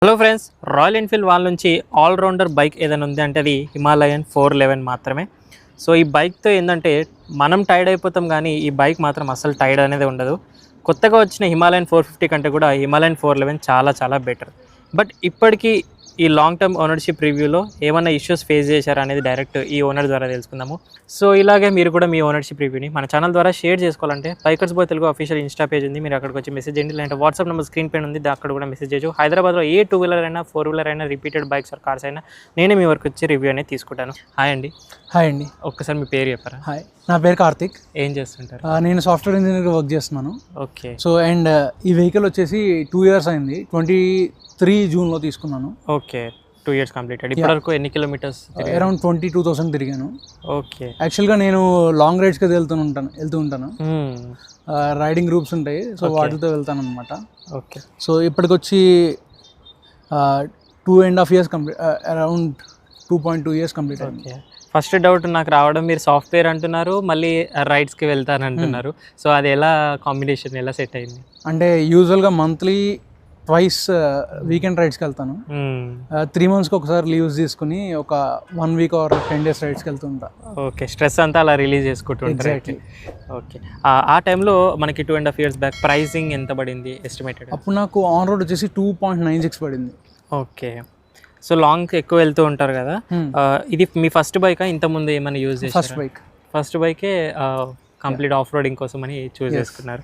Hello friends, royal Enfield వాళ్ళ నుంచి allrounder bike ఏదైనా ఉంది అంటే అది హిమాలయన్ 411 మాత్రమే. సో ఈ బైక్తో ఏంటంటే మనం టైర్డ్ అయిపోతాం, కానీ ఈ బైక్ మాత్రం అసలు టైర్డ్ అనేది ఉండదు. కొత్తగా వచ్చిన హిమాలయన్ 450 కంటే కూడా హిమాలయన్ 411 చాలా చాలా బెటర్. బట్ ఇప్పటికీ ఈ లాంగ్ టర్మ్ ఓనర్షిప్ రివ్యూలో ఏమైనా ఇష్యూస్ ఫేస్ చేశారా అనేది డైరెక్ట్ ఈ ఓనర్ ద్వారా తెలుసుకుందాము. సో ఇలాగే మీరు కూడా మీ ఓనర్షిప్ రివ్యూని మన ఛానల్ ద్వారా షేర్ చేసుకోవాలంటే bikers boy Telugu official insta page ఉంది, మీరు అక్కడికి వచ్చి మెసేజ్ చేయండి. లేదంటే వాట్సాప్ నెంబర్ స్క్రీన్ పైన ఉంది, అక్కడ కూడా మెసేజ్ చేయొచ్చు. హైదరాబాద్లో ఏ 2 వీలర్ అయినా 4 వీలర్ అయినా రిపీటెడ్ బైక్స్ ఆర్ కార్స్ అయినా నేనే మీ వరకు వచ్చి రివ్యూ అనేది తీసుకుంటాను. హాయ్ అండి. హాయ్ అండి. ఒక్కసారి మీ పేరు చెప్పారా? హాయ్, నా పేరు కార్తిక్. ఏం చేస్తుంటారు? నేను సాఫ్ట్వేర్ ఇంజనీర్గా వర్క్ చేస్తున్నాను. ఓకే. సో అండ్ ఈ వెహికల్ వచ్చేసి 2 years అయింది. 23 జూన్లో తీసుకున్నాను. Okay, 2 years completed. ఇప్పటివరకు ఎన్ని కిలోమీటర్స్? అరౌండ్ 22,000 తిరిగాను. ఓకే. యాక్చువల్గా నేను లాంగ్ రైడ్స్కి వెళ్తూ ఉంటాను. రైడింగ్ గ్రూప్స్ ఉంటాయి, సో వాటితో వెళ్తాను అనమాట. ఓకే. సో ఇప్పటికొచ్చి 2.5 years complete, around 2.2 years complete అయింది. ఫస్ట్ డౌట్ నాకు రావడం, మీరు సాఫ్ట్వేర్ అంటున్నారు, మళ్ళీ రైడ్స్కి వెళ్తాను అంటున్నారు. సో అది ఎలా కాంబినేషన్ ఎలా సెట్ అయింది? అంటే యూజువల్గా మంత్లీ ట్వైస్ వీకెండ్ రైడ్స్కి వెళ్తాను. 3 monthsకి ఒకసారి లీవ్స్ తీసుకుని ఒక 1 week or 10 days రైడ్స్కి వెళ్తుంటా. ఓకే, స్ట్రెస్ అంతా అలా రిలీజ్ చేసుకుంటుంటారు. ఓకే. ఆ టైంలో మనకి 2.5 years బ్యాక్ ప్రైసింగ్ ఎంత పడింది ఎస్టిమేటెడ్? అప్పుడు నాకు ఆన్ రోడ్ వచ్చేసి 2.96 పడింది. ఓకే. సో లాంగ్ ఎక్కువ వెళ్తూ ఉంటారు కదా, ఇది మీ ఫస్ట్ బైకా? ఇంతకుముందు ఏమైనా యూజ్ చేశారా? ఫస్ట్ బైకే కంప్లీట్ ఆఫ్ రోడింగ్ కోసం అని చూస్ చేసుకున్నారు.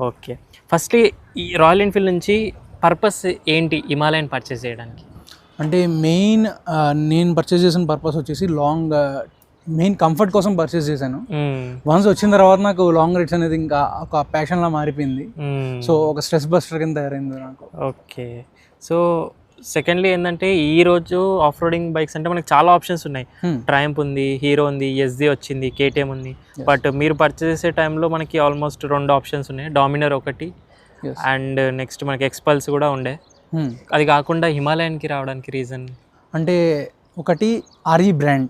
ఓకే. ఫస్ట్లీ ఈ రాయల్ ఎన్ఫీల్డ్ నుంచి పర్పస్ ఏంటి హిమాలయన్ పర్చేస్ చేయడానికి? అంటే మెయిన్ నేను పర్చేస్ చేసిన పర్పస్ వచ్చేసి మెయిన్ కంఫర్ట్ కోసం పర్చేస్ చేశాను. వన్స్ వచ్చిన తర్వాత నాకు లాంగ్ రైడ్స్ అనేది ఇంకా ఒక ప్యాషన్లా మారిపోయింది. సో ఒక స్ట్రెస్ బస్టర్ కింద తయారైంది నాకు. ఓకే. సో సెకండ్లీ ఏంటంటే ఈరోజు ఆఫ్ రోడింగ్ బైక్స్ అంటే మనకి చాలా ఆప్షన్స్ ఉన్నాయి. ట్రయంఫ్ ఉంది, హీరో ఉంది, ఎస్జీ వచ్చింది, కేటీఎం ఉంది. బట్ మీరు పర్చేస్ చేసే టైంలో మనకి ఆల్మోస్ట్ 2 ఆప్షన్స్ ఉన్నాయి. డామినర్ ఒకటి, అండ్ నెక్స్ట్ మనకి ఎక్స్పల్స్ కూడా ఉండే. అది కాకుండా హిమాలయన్కి రావడానికి రీజన్ అంటే ఒకటి ఆర్ఈ బ్రాండ్,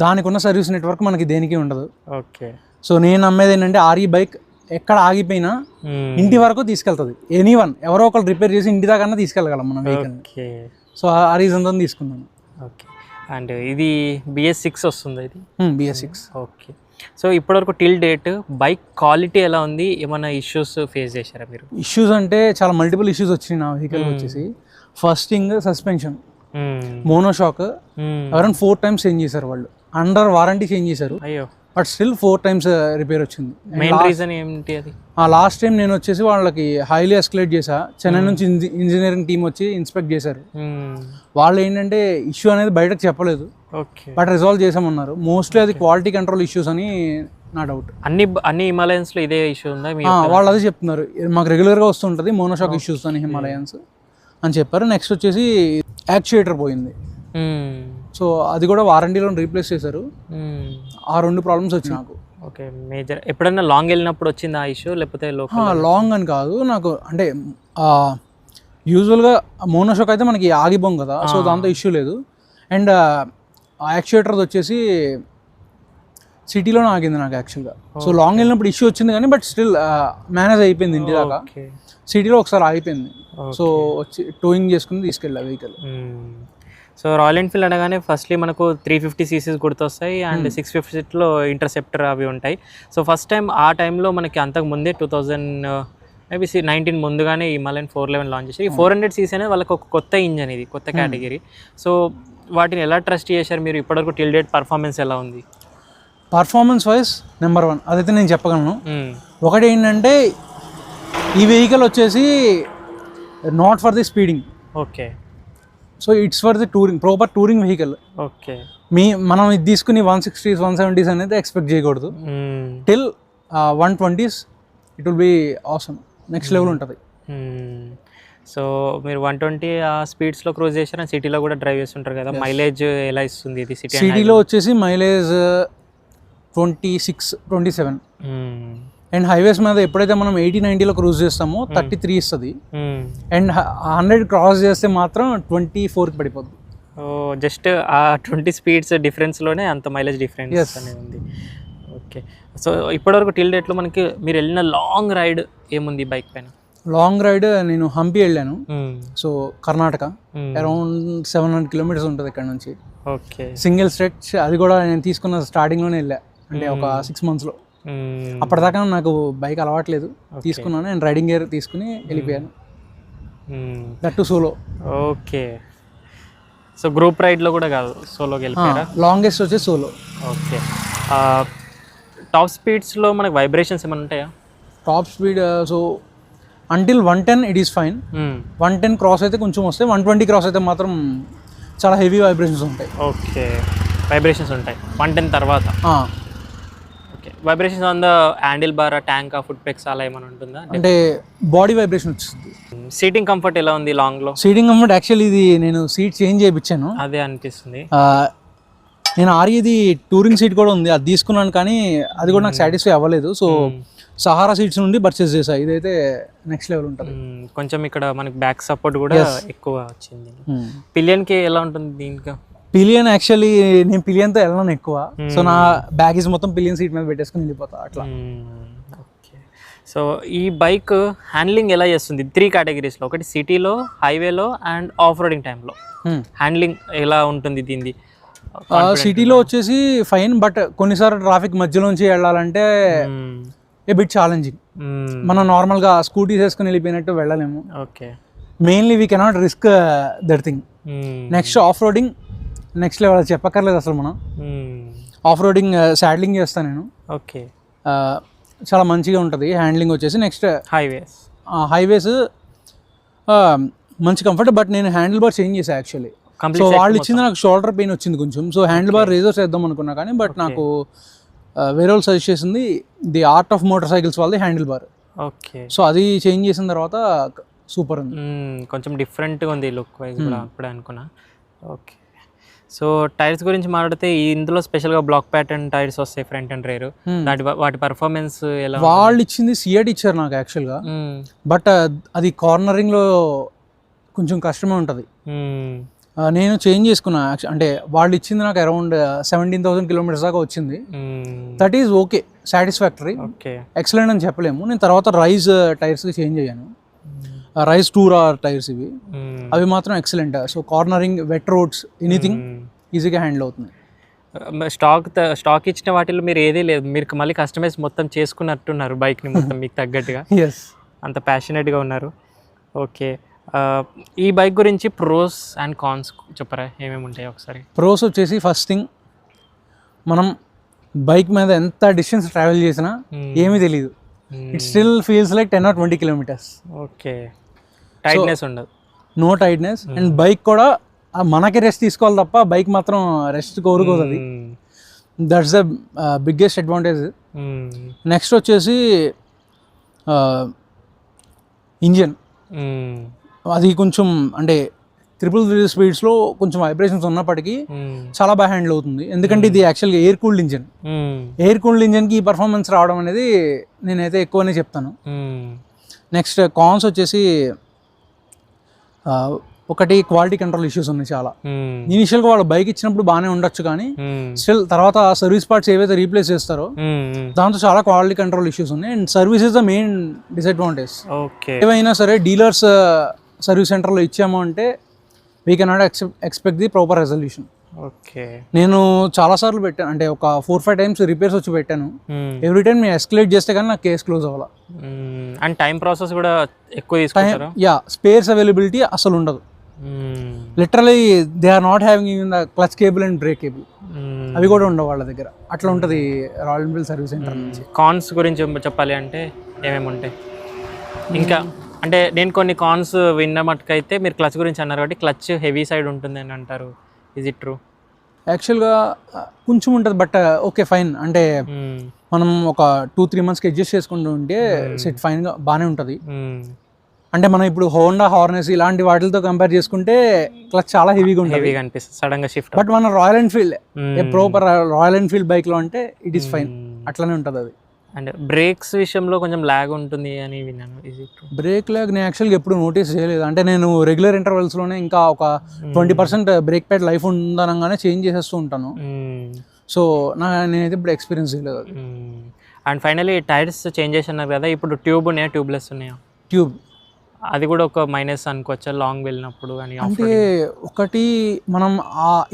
దానికి ఉన్న సర్వీస్ నెట్వర్క్ మనకి దేనికి ఉండదు. ఓకే. సో నేను నమ్మేది ఏంటంటే ఆర్ఈ బైక్ ఎక్కడ ఆగిపోయినా ఇంటి వరకు తీసుకెళ్తుంది. ఎనీవన్ ఎవరో ఒకరు రిపేర్ చేసి ఇంటి దాకా తీసుకెళ్ళగలం మనం వెహికల్. సో ఆ రీజన్తో తీసుకున్నాను. ఓకే. అండ్ ఇది BS6 వస్తుంది, ఇది BS6. ఓకే. సో ఇప్పటివరకు టిల్ డేట్ బైక్ క్వాలిటీ ఎలా ఉంది? ఏమైనా ఇష్యూస్ ఫేస్ చేశారా మీరు? ఇష్యూస్ అంటే చాలా మల్టిపుల్ ఇష్యూస్ వచ్చినాయి నా వెహికల్ వచ్చేసి. First thing suspension, monoshock around 4 times change చేశారు వాళ్ళు. అండర్ వారంటీ చేంజ్ చేశారు. అయ్యో. బట్ స్టిల్ 4 times రిపేర్ వచ్చింది. మెయిన్ రీజన్ ఏంటి అది? లాస్ట్ టైం నేను వచ్చేసి వాళ్ళకి హైలీ ఎస్కలేట్ చేశా. చెన్నై నుంచి ఇంజనీరింగ్ టీం వచ్చి ఇన్స్పెక్ట్ చేశారు. వాళ్ళు ఏంటంటే ఇష్యూ అనేది బయటకు చెప్పలేదు, బట్ రిజాల్వ్ చేసామన్నారు. మోస్ట్లీ అది క్వాలిటీ కంట్రోల్ ఇష్యూస్ అని నా డౌట్. అన్ని హిమాలయన్స్లో ఇదే ఇష్యూ ఉందా? వాళ్ళు అదే చెప్తున్నారు, మాకు రెగ్యులర్గా వస్తుంటుంది మోనోషాక్ ఇష్యూస్ అని హిమాలయన్స్ అని చెప్పారు. నెక్స్ట్ వచ్చేసి యాక్చుయేటర్ పోయింది. సో అది కూడా వారంటీలో రీప్లేస్ చేశారు. ఆ 2 ప్రాబ్లమ్స్ వచ్చాయి నాకు. ఓకే. మేజర్ ఎప్పుడైనా లాంగ్ వెళ్ళినప్పుడు వచ్చింది ఆ ఇష్యూ, లేకపోతే లాంగ్ అని కాదు నాకు, అంటే యూజువల్గా మోనోషాక్ అయితే మనకి ఆగిపోం కదా, సో దాంతో ఇష్యూ లేదు. అండ్ యాక్చుయేటర్ వచ్చేసి సిటీలోనే ఆగింది నాకు యాక్చువల్గా. సో లాంగ్ వెళ్ళినప్పుడు ఇష్యూ వచ్చింది కానీ బట్ స్టిల్ మేనేజ్ అయిపోయింది ఇంటి దాకా. సిటీలో ఒకసారి ఆగిపోయింది, సో వచ్చి టోయింగ్ చేసుకుని తీసుకెళ్ళా వెహికల్. సో రాయల్ ఎన్ఫీల్డ్ అనగానే ఫస్ట్లీ మనకు 350cc గుర్తొస్తాయి, అండ్ 650లో ఇంటర్సెప్టర్ అవి ఉంటాయి. సో ఫస్ట్ టైం ఆ టైంలో మనకి అంతకు ముందే 2019 ముందుగానే హిమాలయన్ 411 లాంచ్ చేసి 400cc అనేది వాళ్ళకి ఒక కొత్త ఇంజన్, ఇది కొత్త కేటగిరీ. సో వాటిని ఎలా ట్రస్ట్ చేశారు మీరు? ఇప్పటివరకు టిల్ డేట్ పర్ఫార్మెన్స్ ఎలా ఉంది? పర్ఫార్మెన్స్ వైజ్ నెంబర్ 1 అదైతే నేను చెప్పగలను. ఒకటి ఏంటంటే ఈ వెహికల్ వచ్చేసి not for the speeding. Okay. So it's for the touring, proper touring vehicle. Okay. మనం ఇది తీసుకుని 160s 170s అనేది ఎక్స్పెక్ట్ చేయకూడదు. Till 120s it will be awesome, next level ఉంటుంది. సో మీరు 120 ఆ స్పీడ్స్లో క్రూజ్ చేశారు, సిటీలో కూడా డ్రైవ్ చేస్తుంటారు కదా, మైలేజ్ ఎలా ఇస్తుంది ఇది? సిటీలో వచ్చేసి మైలేజ్ 26-27, అండ్ హైవేస్ మీద ఎప్పుడైతే మనం 80-90లో క్రూజ్ చేస్తామో 33 ఇస్తుంది. అండ్ 100 క్రాస్ చేస్తే మాత్రం 24కి పడిపోద్ది. జస్ట్ ఆ 20 స్పీడ్స్ డిఫరెన్స్లోనే అంత మైలేజ్ డిఫరెన్స్ అనేది ఉంది. ఓకే. సో ఇప్పటివరకు టిల్ డేట్లో మనకి మీరు వెళ్ళిన లాంగ్ రైడ్ ఏముంది బైక్ పైన? లాంగ్ రైడ్ నేను హంపి వెళ్ళాను. సో కర్ణాటక అరౌండ్ 700 కిలోమీటర్స్ ఉంటుంది ఇక్కడ నుంచి. ఓకే. సింగిల్ స్ట్రెచ్, అది కూడా నేను తీసుకున్న స్టార్టింగ్లోనే వెళ్ళా, అంటే ఒక 6 monthsలో. అప్పటిదాకా నాకు బైక్ అలవాట్లేదు, తీసుకున్నాను. నేను రైడింగ్ గేర్ తీసుకుని వెళ్ళిపోయాను, that to solo. Okay. So group రైడ్లో కూడా కాదు, సోలోకి వెళ్ళిపోయారా? లాంగెస్ట్ వచ్చేసి సోలో. ఓకే. టాప్ స్పీడ్స్లో మనకు వైబ్రేషన్స్ ఏమైనా ఉంటాయా? Top speed so until 110 it is fine. 110 cross అయితే కొంచెం వస్తాయి, 120 క్రాస్ అయితే మాత్రం చాలా హెవీ వైబ్రేషన్స్ ఉంటాయి. ఓకే, వైబ్రేషన్స్ ఉంటాయి 110 తర్వాత. Okay. Vibrations on the handle bar, tank, foot pegs అలా ఏమైనా ఉంటుందా? అంటే బాడీ వైబ్రేషన్ వచ్చింది. సీటింగ్ కంఫర్ట్ ఎలా ఉంది లాంగ్లో? సీటింగ్ కంఫర్ట్ యాక్చువల్లీ ఇది నేను సీట్ చేంజ్ చేయించాను. అదే అనిపిస్తుంది. నేను ఆర్ఈది టూరింగ్ సీట్ కూడా ఉంది, అది తీసుకున్నాను, కానీ అది కూడా నాకు సాటిస్ఫై అవ్వలేదు. సో సహారా సీట్స్ నుండి పర్చేస్ చేసా. ఇదైతే నెక్స్ట్ లెవెల్ ఉంటుంది. కొంచెం ఇక్కడ మనకి బ్యాక్ సపోర్ట్ కూడా ఎక్కువ వచ్చింది. పిలియన్కి ఎలా ఉంటుంది దీనికి? పిలియన్ యాక్చువల్లీ నేను పిలియన్తో వెళ్ళను ఎక్కువ. సో నా బ్యాగేజ్ మొత్తం పిలియన్ సీట్ మీద పెట్టేసుకుని వెళ్ళిపోతా అట్లా. ఓకే. సో ఈ బైక్ హ్యాండ్లింగ్ ఎలా చేస్తుంది? 3 కేటగిరీస్లో, ఒకటి సిటీలో, హైవేలో అండ్ ఆఫ్ రోడింగ్ టైంలో హ్యాండ్లింగ్ ఎలా ఉంటుంది దీనిది? సిటీలో వచ్చేసి ఫైన్, బట్ కొన్నిసార్లు ట్రాఫిక్ మధ్యలోంచి వెళ్ళాలంటే ఏ బిట్ ఛాలెంజింగ్. మనం నార్మల్గా స్కూటీస్ వేసుకుని వెళ్ళిపోయినట్టు వెళ్ళలేము. Okay. Mainly we cannot risk that thing. Next off roading next level, చెప్పక్కర్లేదు అసలు. మనం ఆఫ్ రోడింగ్ సాడ్లింగ్ చేస్తాను నేను. ఓకే. చాలా మంచిగా ఉంటుంది హ్యాండ్లింగ్ వచ్చేసి. నెక్స్ట్ హైవేస్ మంచి కంఫర్ట్, బట్ నేను హ్యాండిల్ బార్ చేంజ్ చేశాను యాక్చువల్లీ. సో వాళ్ళు ఇచ్చింది నాకు షోల్డర్ పెయిన్ వచ్చింది కొంచెం. సో హ్యాండిల్ బార్ రేజర్ చేద్దాం అనుకున్నా, కానీ బట్ నాకు వేరే వాళ్ళు సజెస్ట్ చేసింది the art of motor cycles వాళ్ళది హ్యాండిల్ బార్. ఓకే. సో అది చేంజ్ చేసిన తర్వాత సూపర్ ఉంది, కొంచెం డిఫరెంట్గా ఉంది లుక్ వైజ్ కూడా అప్పుడే అనుకున్నా. ఓకే. సో టైర్స్ గురించి మాట్లాడితే ఇందులో స్పెషల్గా బ్లాక్ ప్యాటర్న్ టైర్స్ వస్తాయి ఫ్రంట్ అండ్ రేర్. వాటి పర్ఫార్మెన్స్ ఎలా? వాళ్ళు ఇచ్చింది సియాట్ ఇచ్చారు నాకు యాక్చువల్గా, బట్ అది కార్నరింగ్లో కొంచెం కష్టమే ఉంటుంది. నేను చేంజ్ చేసుకున్నా, అంటే వాళ్ళు ఇచ్చింది నాకు అరౌండ్ 17,000 కిలోమీటర్స్ దాకా వచ్చింది. That is okay, satisfactory. Excellent అని చెప్పలేము. నేను తర్వాత రైజ్ టైర్స్కి చేంజ్ అయ్యాను, రైజ్ 2R టైర్స్ ఇవి. అవి మాత్రం excellent. So cornering, wet roads, anything ఈజీగా హ్యాండిల్ అవుతుంది. స్టాక్ ఇచ్చిన వాటిలో మీరు ఏదీ లేదు, మీరు మళ్ళీ కస్టమైజ్ మొత్తం చేసుకున్నట్టున్నారు బైక్ని మొత్తం మీకు తగ్గట్టుగా. ఎస్, అంత ప్యాషనెట్గా ఉన్నారు. ఓకే. ఈ బైక్ గురించి ప్రోస్ అండ్ కాన్స్ చెప్పరా, ఏమేమి ఉంటాయి ఒకసారి? ప్రోస్ వచ్చేసి ఫస్ట్ థింగ్, మనం బైక్ మీద ఎంత డిస్టెన్స్ ట్రావెల్ చేసినా ఏమీ తెలియదు. It still feels like 10 or 20 kilometers. Okay. Tightness ఉండదు, నో టైట్నెస్. అండ్ బైక్ కూడా మనకి రెస్ట్ తీసుకోవాలి తప్ప బైక్ మాత్రం రెస్ట్ కోరుకోదు. అది that's the biggest advantage. Next వచ్చేసి ఇంజిన్, అది కొంచెం అంటే 333 స్పీడ్స్లో కొంచెం వైబ్రేషన్స్ ఉన్నప్పటికీ చాలా బాగా హ్యాండిల్ అవుతుంది. ఎందుకంటే ఇది యాక్చువల్గా air cooled engine. Air cooled ఇంజిన్కి ఈ పర్ఫార్మెన్స్ రావడం అనేది నేనైతే ఎక్కువనే చెప్తాను. నెక్స్ట్ కాన్స్ వచ్చేసి ఒకటి క్వాలిటీ కంట్రోల్ ఇష్యూస్ ఉన్నాయి చాలా. ఇనిషియల్గా వాళ్ళు బైక్ ఇచ్చినప్పుడు బాగానే ఉండొచ్చు, కానీ స్టిల్ తర్వాత సర్వీస్ పార్ట్స్ ఏవైతే రీప్లేస్ చేస్తారో దాంతో చాలా క్వాలిటీ కంట్రోల్ ఇష్యూస్ ఉన్నాయి. And service is the main disadvantage. ఏవైనా సరే డీలర్స్ సర్వీస్ సెంటర్లో ఇచ్చాము అంటే we cannot expect the proper resolution. Okay. నేను చాలాసార్లు పెట్టాను, అంటే ఒక 4-5 times రిపేర్స్ వచ్చి పెట్టాను. ఎవ్రీ టైం నేను ఎస్కలేట్ చేస్తే కానీ నాకు కేసు క్లోజ్ అవ్వాలి. అండ్ టైం ప్రాసెస్ కూడా ఎక్కువ తీసుకుంటారు. స్పేర్స్ అవైలబిలిటీ అసలు ఉండదు. Literally they are not having in the clutch cable and brake cable, అవి కూడా ఉండవు వాళ్ళ దగ్గర. అట్లా ఉంటుంది రాయల్ ఎన్ఫీల్డ్ సర్వీస్ సెంటర్ నుంచి. కాన్స్ గురించి చెప్పాలి అంటే ఏమేమి ఉంటాయి ఇంకా? అంటే నేను కొన్ని కాన్స్ విన్న మటుకైతే, మీరు క్లచ్ గురించి అన్నారు కాబట్టి క్లచ్ హెవీ సైడ్ ఉంటుంది అని అంటారు. Is it true? యాక్చువల్గా కొంచెం ఉంటుంది, బట్ ఓకే ఫైన్. అంటే మనం ఒక 2-3 monthsకి అడ్జస్ట్ చేసుకుంటూ ఉంటే సెట్ ఫైన్గా బాగానే ఉంటుంది. అంటే మనం ఇప్పుడు హోండా, హార్నెస్ ఇలాంటి వాటితో కంపేర్ చేసుకుంటే క్లచ్ చాలా హెవీగా ఉంటుంది, హెవీగా అనిపిస్తుంది సడన్గా షిఫ్ట్. బట్ మన royal Enfield proper royal Enfield బైక్లో అంటే ఇట్ ఈస్ ఫైన్, అట్లనే ఉంటుంది అది. అండ్ బ్రేక్స్ విషయంలో కొంచెం ల్యాగ్ ఉంటుంది అని విన్నాను. బ్రేక్ ల్యాగ్ నేను యాక్చువల్గా ఎప్పుడు నోటీస్ చేయలేదు. అంటే నేను రెగ్యులర్ ఇంటర్వెల్స్లోనే ఇంకా ఒక 20% బ్రేక్ ప్యాడ్ లైఫ్ ఉందనగానే చేంజ్ చేసేస్తూ ఉంటాను. సో నేనైతే ఇప్పుడు ఎక్స్పీరియన్స్ చేయలేదు అది. అండ్ ఫైనలీ టైర్స్ చేంజ్ చేసి అన్నారు కదా, ఇప్పుడు ట్యూబ్ ఉన్నాయా ట్యూబ్లెస్ ఉన్నాయా? ట్యూబ్. అది కూడా ఒక మైనస్ అనుకోవచ్చా లాంగ్ వెళ్ళినప్పుడు అని? అంటే ఒకటి మనం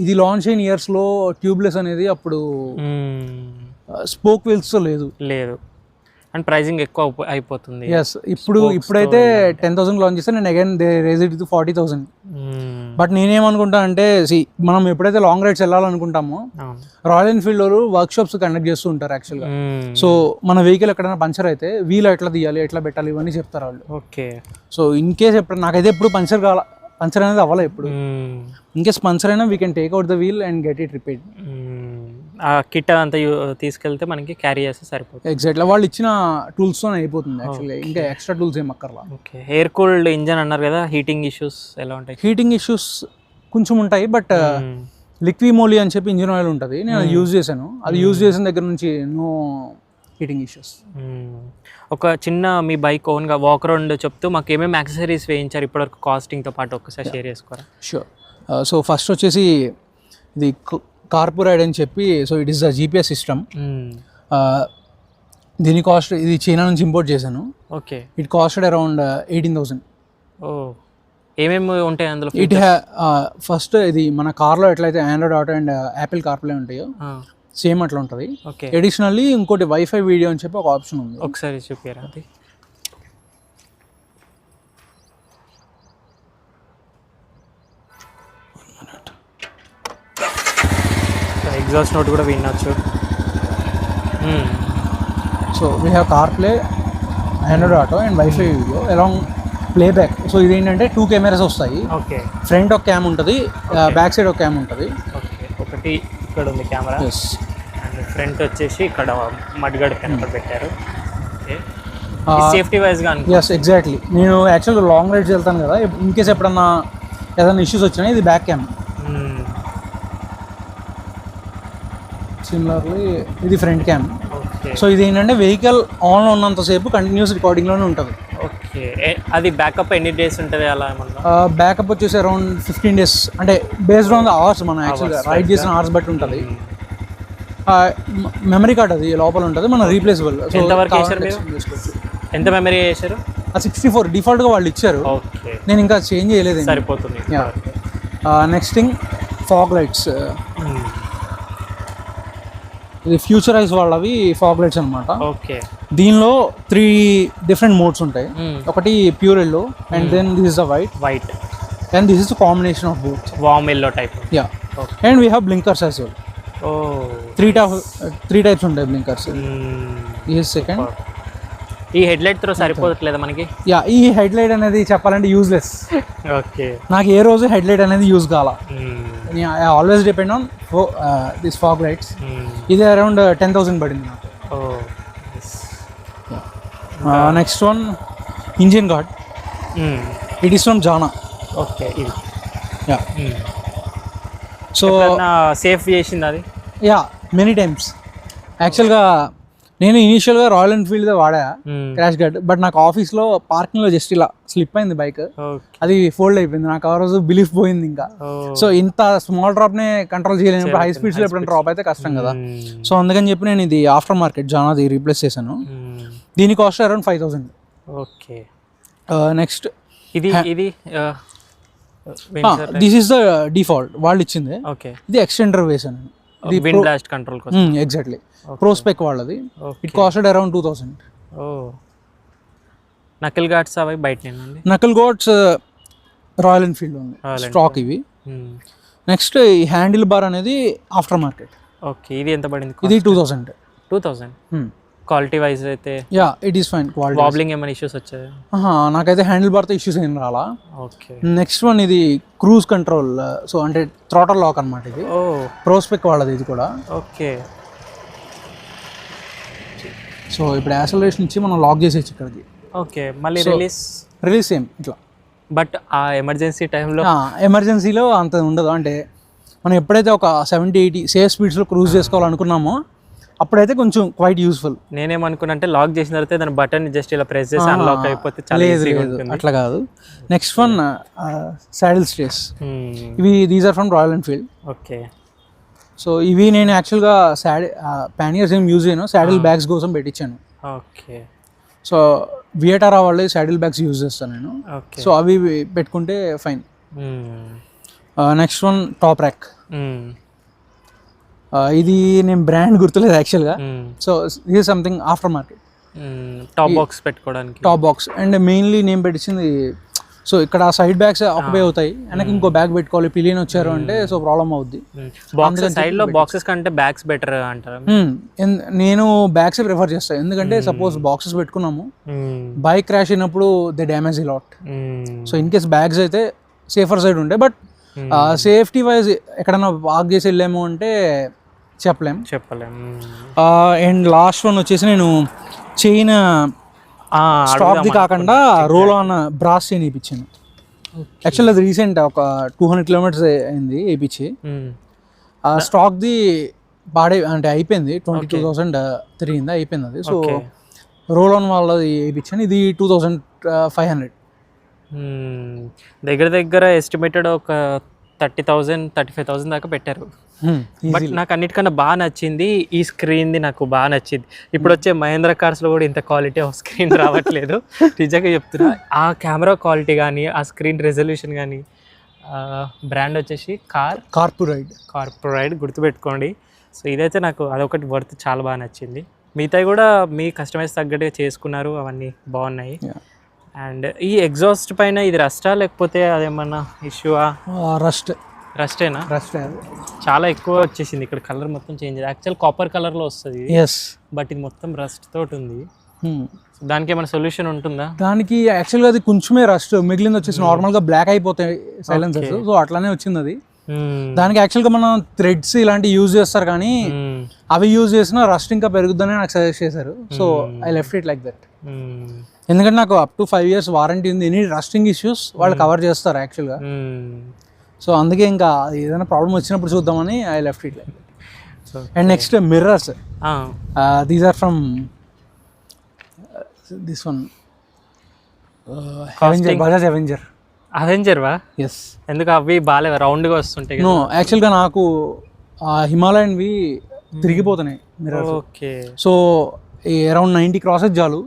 ఇది లాంచ్ అయిన ఇయర్స్లో ట్యూబ్లెస్ అనేది అప్పుడు స్పోక్ వీల్స్ లేదు అండ్ ప్రైజింగ్ ఎక్కువ అయిపోతుంది. ఎస్, ఇప్పుడైతే 10,000 లాంచ్ చేస్తే నేను again they raise it to 40,000. But నేనేమనుకుంటా అంటే మనం ఎప్పుడైతే లాంగ్ రైడ్స్ వెళ్ళాలనుకుంటామో రాయల్ ఎన్ఫీల్డ్ వాళ్ళు వర్క్ షాప్స్ కండక్ట్ చేస్తూ ఉంటారు యాక్చువల్గా. సో మన వెహికల్ ఎక్కడైనా పంచర్ అయితే వీల్ ఎట్లా తీయాలి, ఎట్లా పెట్టాలి, ఇవన్నీ చెప్తారు వాళ్ళు. ఓకే. సో ఇన్ కేస్ ఎప్పుడు నాకైతే ఎప్పుడు పంచర్ అనేది అవ్వాలి. ఎప్పుడు ఇన్ కేస్ పంచర్ అయినా we can take out the wheel and get it repaired. ఆ కిట్ అంతా తీసుకెళ్తే మనకి క్యారీ చేస్తే సరిపోతుంది. ఎగ్జాక్ట్లీ, వాళ్ళు ఇచ్చిన టూల్స్తో అయిపోతుంది యాక్చువల్లీ. ఇంకా ఎక్స్ట్రా టూల్స్ ఏం అక్కర్లా. ఓకే. ఎయిర్ కూల్డ్ ఇంజన్ అన్నారు కదా, హీటింగ్ ఇష్యూస్ ఎలా ఉంటాయి? హీటింగ్ ఇష్యూస్ కొంచెం ఉంటాయి, బట్ లిక్వి మోలీ అని చెప్పి ఇంజిన్ ఆయిల్ ఉంటుంది, నేను అది యూజ్ చేశాను. అది యూజ్ చేసిన దగ్గర నుంచి నో హీటింగ్ ఇష్యూస్. ఒక చిన్న మీ బైక్ ఓన్గా వాక్ అరౌండ్ చెప్తూ మాకు ఏమేమి యాక్సెసరీస్ వేయించారు ఇప్పటివరకు కాస్టింగ్తో పాటు ఒక్కసారి షేర్ చేసుకోరా? షూర్. సో ఫస్ట్ వచ్చేసి ఇది కార్పొరేట్ అని చెప్పి, so it is the GPS system. దీని కాస్ట్, ఇది చైనా నుంచి ఇంపోర్ట్ చేశాను. ఓకే. It costed around 18,000. ఏమేమి ఉంటాయి అందులో? ఫస్ట్ ఇది మన కార్లో ఎట్లయితే Android Auto and Apple CarPlay ఉంటాయో సేమ్ అట్లా ఉంటుంది. అడిషనల్లీ ఇంకోటి వైఫై వీడియో అని చెప్పి ఒక ఆప్షన్ ఉంది. ఒకసారి చూపారా అది? ఎగ్జాస్ట్ నోట్ కూడా వినొచ్చు. So we have CarPlay, Android Auto and WiFi video along playback. So ఇది ఏంటంటే 2 కెమెరాస్ వస్తాయి. ఓకే. ఫ్రంట్ ఒక క్యామ్ ఉంటుంది, బ్యాక్ సైడ్ ఒక క్యామ్ ఉంటుంది. ఓకే. ఒకటి ఇక్కడ ఉంది కెమెరా, అండ్ ఫ్రంట్ వచ్చేసి ఇక్కడ మడ్గార్డ్ కనెక్టర్ పెట్టారు. సేఫ్టీ వైజ్గా. Yes, exactly. నేను యాక్చువల్గా లాంగ్ రైడ్స్ వెళ్తాను కదా, ఇన్ కేస్ ఎప్పుడన్నా ఏదైనా ఇష్యూస్ వచ్చినాయి, ఇది బ్యాక్ క్యామ్. సిమిలర్లీ ఇది ఫ్రంట్ క్యామ్. సో ఇది ఏంటంటే వెహికల్ ఆన్లో ఉన్నంతసేపు కంటిన్యూస్ రికార్డింగ్లోనే ఉంటుంది. ఓకే. అది బ్యాకప్ ఎన్ని డేస్ ఉంటుంది అలా ఏమన్నా? బ్యాకప్ వచ్చేసి అరౌండ్ 15 days, అంటే బేస్డ్ ఆన్ ద అవర్స్, మనం యాక్చువల్గా రైడ్ చేసిన అవర్స్ బట్టి ఉంటుంది. మెమరీ కార్డ్ అది లోపల ఉంటుంది, మన రీప్లేసబుల్. సో ఎంత మెమరీ చేశారు? 64 డిఫాల్ట్గా వాళ్ళు ఇచ్చారు. నేను ఇంకా చేంజ్ చేయలేదు, సరిపోతుంది. Next thing fog lights. ఇది ఫ్యూచరైజ్ వాళ్ళవి ఫాగ్ లైట్స్ అనమాట. ఓకే. దీనిలో 3 different మోడ్స్ ఉంటాయి. ఒకటి pure yellow, and then this is the white, and this is the combination of both. Warm yellow type. Yeah. And we have blinkers as well. 3 types ఉంటాయి blinkers. ఈ second. ఈ head light తో సరిపోతట్లేదా మనకి? Yeah, ఈ head light అనేది చెప్పాలంటే useless. Okay. నాకు ఏ రోజు హెడ్ లైట్ అనేది యూజ్ కావాలా. I always depend on this fog lights. ఇది అరౌండ్ 10,000 పడింది నాకు. Next one engine guard. It is from Zana. Okay. Yeah. So safe చేసింది అది? Yeah, many times. యాక్చువల్గా నేను ఇనీషియల్గా రాయల్ ఎన్ఫీల్డ్ వాడా క్రాష్ గార్డ్, బట్ నాకు ఆఫీస్లో పార్కింగ్లో జస్ట్ ఇలా స్లిప్ అయింది బైక్, అది ఫోల్డ్ అయిపోయింది. నాకు ఆ రోజు బిలీఫ్ పోయింది ఇంకా. సో ఇంత స్మాల్ డ్రాప్నే కంట్రోల్ చేయలేనప్పుడు హై స్పీడ్స్లో ఎప్పుడైనా డ్రాప్ అయితే కష్టం కదా. సో అందుకని చెప్పి నేను ఇది ఆఫ్టర్ మార్కెట్ జానాది రీప్లేస్ చేశాను. దీని కాస్ట్ అరౌండ్ 5,000. ఓకే. నెక్స్ట్ ఇది దిస్ ఈస్ ద డిఫాల్ట్ వాళ్ళు ఇచ్చింది. ఓకే. ఇది ఎక్స్టెండర్ వేసాను, విండ్ బ్లాస్ట్ కంట్రోల్ కోసం. ఎగ్జాక్ట్లీ. ప్రోస్పెక్ వాళ్ళది. It costed around 2,000. నకిల్ గార్డ్స్ అవి బయట. నకిల్ గార్డ్స్ రాయల్ ఎన్ఫీల్డ్ ఉంది స్టాక్ ఇవి. నెక్స్ట్ ఈ హ్యాండిల్ బార్ అనేది ఆఫ్టర్ మార్కెట్. ఓకే. ఇది ఎంత పడింది? ఇది 2,000. 2,000. క్వాలిటీ వైజ్ అయితే yeah, it is fine. Quality wobbling ఏమైనా ఇష్యూస్ వచ్చాయి? నాకైతే హ్యాండిల్ బార్తో ఇష్యూస్ ఏం రాలా. ఓకే. నెక్స్ట్ వన్ ఇది క్రూజ్ కంట్రోల్. సో అంటే థ్రాటల్ లాక్ అనమాట ఇది. ప్రోస్పెక్ వాళ్ళది ఇది కూడా. ఓకే. సో ఇప్పుడు యాక్సలరేషన్ ఇచ్చి మనం లాక్ చేసేయచ్చు ఇక్కడికి. ఓకే. మళ్ళీ రిలీజ్ సేమ్ ఇట్లా. బట్ ఆ ఎమర్జెన్సీ టైంలో, ఎమర్జెన్సీలో అంత ఉండదు. అంటే మనం ఎప్పుడైతే ఒక 70-80 సేఫ్ స్పీడ్స్లో క్రూజ్ చేసుకోవాలనుకున్నామో అప్పుడైతే కొంచెం క్వైట్ యూస్ఫుల్. నేనేమనుకున్నా అంటే లాక్ చేసిన తర్వాత దాని బటన్ జస్ట్ ఇలా ప్రెస్ చేసి అన్లాక్ అయిపోతే చాలా ఈజీగా ఉంటుంది. అట్లా కాదు. Next one saddle stays. ఇవి these are from Royal Enfield. Okay. So ఇవి నేను యాక్చువల్గా ప్యానియర్స్ ఏం యూజ్ చేయను, సాడిల్ బ్యాగ్స్ కోసం పెట్టించాను. ఓకే. సో వియటారా వాళ్ళే సాడిల్ బ్యాగ్స్ యూజ్ చేస్తాను నేను. ఓకే. సో అవి పెట్టుకుంటే fine. Next one top rack. ఇది నేను బ్రాండ్ గుర్తులేదు యాక్చువల్గా. సో ఇది something after market top box పెట్టుకోవడానికి. టాప్ బాక్స్ అండ్ మెయిన్లీ నేను పెట్టించింది. సో ఇక్కడ సైడ్ బ్యాగ్స్ ఆక్యుపై అవుతాయి, వెనక ఇంకో బ్యాగ్ పెట్టుకోవాలి, పిలియన్ వచ్చారు అంటే సో ప్రాబ్లమ్ అవుద్ది. సైడ్ లో బాక్సెస్ కంటే బ్యాగ్స్ బెటర్ అంటారు. నేను బ్యాగ్స్ ప్రిఫర్ చేస్తాను, ఎందుకంటే సపోజ్ బాక్సెస్ పెట్టుకున్నాము, బైక్ క్రాష్ అయినప్పుడు they damage lot. So in case bags అయితే సేఫర్ సైడ్ ఉంటాయి, బట్ సేఫ్టీ వైజ్ ఎక్కడైనా వాక్ చేసి వెళ్ళాము అంటే చెప్పలేం. అండ్ లాస్ట్ వన్ వచ్చేసి నేను చైన్ స్టాక్ది కాకుండా రోల్ ఆన్ బ్రాస్ చైన్ వేయించాను. యాక్చువల్ అది రీసెంట్ ఒక 200 kilometers అయింది వేయించి. స్టాక్ది అంటే అయిపోయింది, 22,000 తిరిగింది, అయిపోయింది అది. సో రోల్ ఆన్ వాళ్ళది వేయించాను, ఇది 2,500. దగ్గర దగ్గర ఎస్టిమేటెడ్ ఒక 30,000 35,000 దాకా పెట్టారు. బట్ నాకు అన్నిటికన్నా బాగా నచ్చింది ఈ స్క్రీన్ది, నాకు బాగా నచ్చింది. ఇప్పుడు వచ్చే మహేంద్ర కార్స్లో కూడా ఇంత క్వాలిటీ ఆఫ్ స్క్రీన్ రావట్లేదు, నిజంగా చెప్తున్నా. ఆ కెమెరా క్వాలిటీ కానీ, ఆ స్క్రీన్ రెజల్యూషన్ కానీ. బ్రాండ్ వచ్చేసి కార్పొరైడ్ గుర్తుపెట్టుకోండి. సో ఇదైతే నాకు అదొకటి వర్త్ చాలా బాగా నచ్చింది. మిగతాయి కూడా మీ కస్టమైజ్ తగ్గట్టుగా చేసుకున్నారు, అవన్నీ బాగున్నాయి. అండ్ ఈ ఎగ్జాస్ట్ పైన ఇది రస్టా లేకపోతే అదేమన్నా ఇష్యూవా? రస్టేనా? చాలా ఎక్కువ వచ్చేసింది ఇక్కడ, కలర్ మొత్తం చేంజ్. యాక్చువల్ కాపర్ కలర్లో వస్తుంది, బట్ ఇది మొత్తం రస్ట్ తోటి ఉంది. దానికి ఏమైనా సొల్యూషన్ ఉంటుందా? దానికి యాక్చువల్గా అది కొంచెమే రస్ట్, మిగిలింది వచ్చేసి నార్మల్గా బ్లాక్ అయిపోతాయి సైలెన్సర్స్. సో అట్లానే వచ్చింది అది. దానికి యాక్చువల్గా మనం థ్రెడ్స్ ఇలాంటివి యూజ్ చేస్తారు, కానీ అవి యూజ్ చేసినా రస్ట్ ఇంకా పెరుగుద్దని నాకు సజెస్ట్ చేశారు. So I left it like that. ఎందుకంటే నాకు అప్ టు 5 years వారంటీ ఉంది. ఎనీ రస్టింగ్ ఇష్యూస్ వాళ్ళు కవర్ చేస్తారు యాక్చువల్గా. సో అందుకే ఇంకా ఏదైనా ప్రాబ్లం వచ్చినప్పుడు చూద్దామని I left it like. And next mirrors, these are from this one Bajaj Avenger వా? ఎస్. ఎందుకు అవి బాగాలేవా, రౌండ్గా వస్తుంటాయి? నో, యాక్చువల్గా నాకు హిమాలయన్వి తిరిగిపోతున్నాయి mirrors. Okay. So around 90 crosses చాలు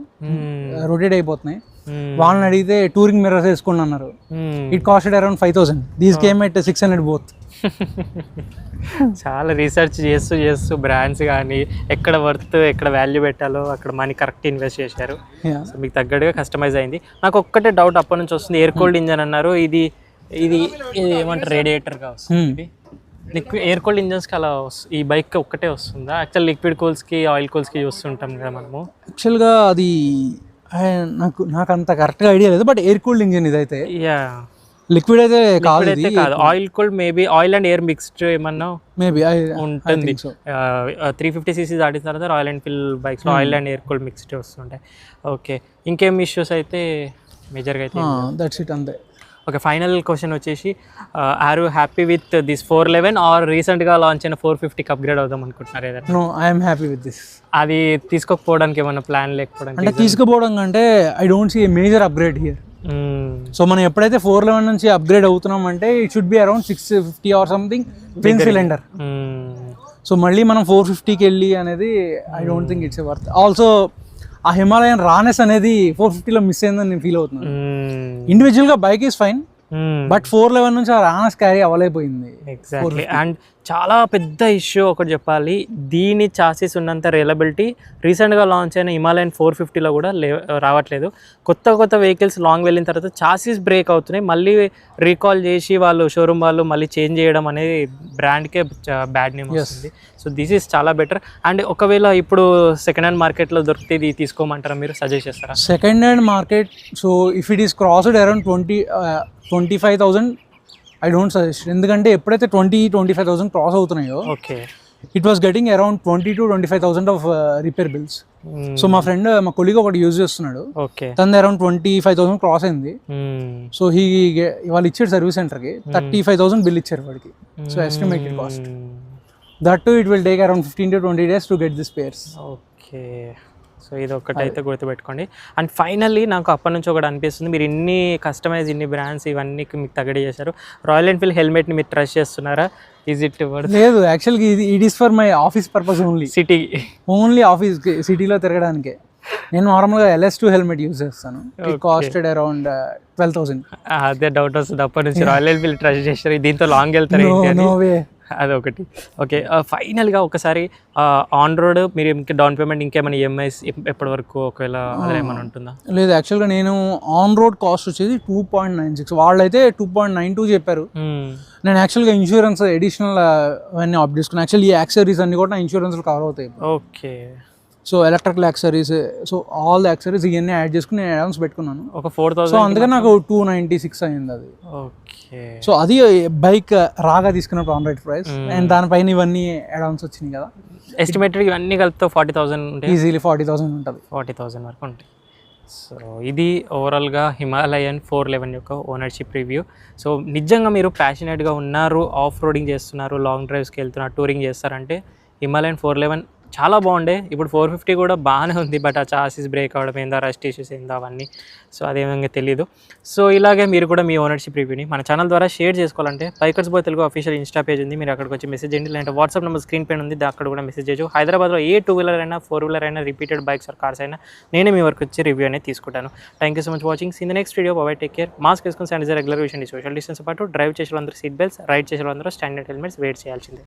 రొటేట్ అయిపోతున్నాయి. వాళ్ళని అడిగితే టూరింగ్ మిర్రర్స్ వేసుకోండి అన్నారు. It costed around 5,000. These came at 600 both. చాలా రీసెర్చ్ చేస్తూ బ్రాండ్స్ కానీ ఎక్కడ వర్త్ ఎక్కడ వాల్యూ పెట్టాలో అక్కడ మనీ కరెక్ట్ ఇన్వెస్ట్ చేశారు. సో మీకు తగ్గట్టుగా కస్టమైజ్ అయింది. నాకు ఒక్కటే డౌట్ అప్పటి నుంచి వస్తుంది, ఎయిర్ కూల్డ్ ఇంజన్ అన్నారు, ఇది ఏమంటారు రేడియేటర్గా వస్తుంది. లిక్విడ్ ఎయిర్ కూల్డ్ ఇంజన్స్కి అలా ఈ బైక్ ఒక్కటే వస్తుందా? యాక్చువల్ లిక్విడ్ కూల్స్కి ఆయిల్ కూల్స్కి చూస్తుంటాం కదా మనము. యాక్చువల్గా అది నాకు అంత కరెక్ట్గా ఐడియా లేదు, బట్ ఎయిర్ కూల్డ్ ఇంజన్ ఇదైతే. లిక్విడ్ అయితే కాదు, oil cooled maybe oil and air mixed ఏమన్నా మేబీ ఉంటుంది. 350cc దాటిన తర్వాత Royal Enfield bikes oil and air cooled mixed వస్తుంటాయి. ఓకే, ఇంకేం ఇష్యూస్ అయితే మేజర్గా అయితే దట్స్ ఇట్ అంతే. ఓకే, ఫైనల్ క్వశ్చన్ వచ్చేసి are you happy with this 411 or రీసెంట్గా లాంచ్ అయిన 450కి అప్గ్రేడ్ అవుదాం అనుకుంటున్నారు ఏదైనా? No, I'm happy with this. అది తీసుకోకపోవడానికి ఏమైనా ప్లాన్ లేకపోవడం? అంటే తీసుకోపోవడం అంటే I don't see a major upgrade here. So మనం ఎప్పుడైతే 411 నుంచి అప్గ్రేడ్ అవుతున్నాం అంటే it should be around 650 or something twin cylinder. So మళ్ళీ మనం 450కి వెళ్ళి అనేది I don't think it's worth. Also ఆ హిమాలయన్ రానెస్ అనేది 450లో మిస్ అయిందని నేను ఫీల్ అవుతున్నాను. ఇండివిజువల్గా బైక్ ఈజ్ ఫైన్, బట్ 411 నుంచి ఆ రానెస్ క్యారీ అవ్వలేకపోయింది. ఎగ్జాక్ట్లీ. అండ్ చాలా పెద్ద ఇష్యూ ఒకటి చెప్పాలి, దీని చాసీస్ ఉన్నంత రిలయబిలిటీ రీసెంట్గా లాంచ్ అయిన హిమాలయన్ 450లో కూడా రావట్లేదు. కొత్త వెహికల్స్ లాంగ్ వెళ్ళిన తర్వాత చాసీస్ బ్రేక్ అవుతున్నాయి, మళ్ళీ రీకాల్ చేసి వాళ్ళు షోరూమ్ వాళ్ళు మళ్ళీ చేంజ్ చేయడం అనేది బ్రాండ్కే బ్యాడ్ నేమ్ వస్తుంది. సో దిస్ ఈస్ చాలా బెటర్. అండ్ ఒకవేళ ఇప్పుడు సెకండ్ హ్యాండ్ మార్కెట్లో దొరికితే ఇది తీసుకోమంటారా, మీరు సజెస్ట్ చేస్తారా? Second hand market, so if it is crossed around 25,000 I don't suggest. ఎందుకంటే ఎప్పుడైతే 20-25,000 క్రాస్ అవుతున్నాయో, okay, it was getting around 20,000-25,000 of repair bills. So మా ఫ్రెండ్, మా కొలీగ్ ఒకటి యూజ్ చేస్తున్నాడు, తనది అరౌండ్ 25,000 క్రాస్ అయింది. సో వాళ్ళు ఇచ్చాడు సర్వీస్ సెంటర్కి 35,000 బిల్ ఇచ్చారు వాడికి. So estimated cost that to it will take around 15-20 days to get the spares. Okay, so ఇది ఒకటైతే గుర్తుపెట్టుకోండి. అండ్ ఫైనల్లీ నాకు అప్పటి నుంచి ఒకటి అనిపిస్తుంది, మీరు ఇన్ని కస్టమైజ్, ఇన్ని బ్రాండ్స్ ఇవన్నీ మీకు తగ్గడి చేశారు, రాయల్ ఎన్ఫీల్డ్ హెల్మెట్ని మీరు ట్రస్ట్ చేస్తున్నారా? Is it? లేదు, యాక్చువల్గా it is for my office purpose only. City only office సిటీలో తిరగడానికే. నేను నార్మల్గా LS2 హెల్మెట్ యూజ్ చేస్తాను. It costed around 12,000. అదే డౌట్ వస్తుంది అప్పటి నుంచి రాయల్ ఎన్ఫీల్డ్ ట్రస్ట్ చేస్తారు దీంతో లాంగ్ వెళ్తారు ఏంటి అని. No way. అదొకటి. ఓకే, ఫైనల్గా ఒకసారి ఆన్ రోడ్ మీరు ఇంకా డౌన్ పేమెంట్ ఇంకేమైనా ఈఎంఐస్ ఎప్పటి వరకు ఒకవేళ అదే ఏమైనా ఉంటుందా? లేదు, యాక్చువల్గా నేను ఆన్ రోడ్ కాస్ట్ వచ్చేది 2.96, వాళ్ళైతే 2.92 చెప్పారు. నేను యాక్చువల్గా ఇన్సూరెన్స్ ఎడిషనల్ అవన్నీ ఆప్ చేసుకున్నాను. యాక్చువల్లీ ఈ యాక్సరీస్ అన్ని కూడా ఇన్సూరెన్స్లో కవర్ అవుతాయి. Okay, so electrical accessories, so all accessories ఇవన్నీ యాడ్ చేసుకుని నేను అడ్వాన్స్ పెట్టుకున్నాను. ఒక 4,000. సో అందుకని నాకు 296 అయింది అది. ఓకే, సో అది బైక్ రాగా తీసుకున్నప్పుడు ఆన్ రైట్ ప్రైస్, అండ్ దానిపైన ఇవన్నీ అడ్వాన్స్ వచ్చినాయి కదా. ఎస్టిమేటెడ్ ఇవన్నీ కలిపితే 40,000 ఉంటాయి. ఈజీలీ 40,000 ఉంటుంది. 40,000 వరకు ఉంటాయి. సో ఇది ఓవరాల్గా హిమాలయన్ 411 యొక్క ఓనర్షిప్ రివ్యూ. సో నిజంగా మీరు ప్యాషనేట్గా ఉన్నారు, ఆఫ్ రోడింగ్ చేస్తున్నారు, లాంగ్ డ్రైవ్స్కి వెళ్తున్నారు, టూరింగ్ చేస్తారంటే హిమాలయన్ 411 చాలా బాగుండే. ఇప్పుడు 450 కూడా బాగానే ఉంది, బట్ ఆ చాసిస్ బ్రేక్ అవడం ఏందా, రస్ట్ ఇష్యూస్ ఏందా అవన్నీ, సో అదేవిధంగా తెలీదు. సో ఇలాగే మీరు కూడా మీ ఓనర్షిప్ రివ్యూని మన ఛానల్ ద్వారా షేర్ చేసుకోవాలంటే bikers boy Telugu official insta page ఉంది, మీరు అక్కడికి వచ్చి మెసేజ్ చేయండి. లేదంటే వాట్సాప్ నెంబర్ స్క్రీన్ పైన ఉంది, అక్కడ కూడా మెసేజ్ చేయొచ్చు. హైదరాబాద్లో ఏ 2 వీలర్ అయినా 4 వీలర్ అయినా రిపీటెడ్ బైక్స్ ఆర్ కార్స్ అయినా నేనే మీ వరకు వచ్చి రివ్యూ అనేది తీసుకుంటాను. Thank you so much watching. In the next video bye, take care. Mask వేసుకొని శానిటైజర్ రెగ్యులర్ విషయం, సోషల్ డిస్టెన్స్ పాటు డ్రైవ్ చేసే వాళ్ళందరూ సీట్ బెల్ట్స్, రైడ్ చేసే వాళ్ళందరూ స్టాండర్డ్ హెల్మెట్స్ వేర్ చేయాల్సిందే.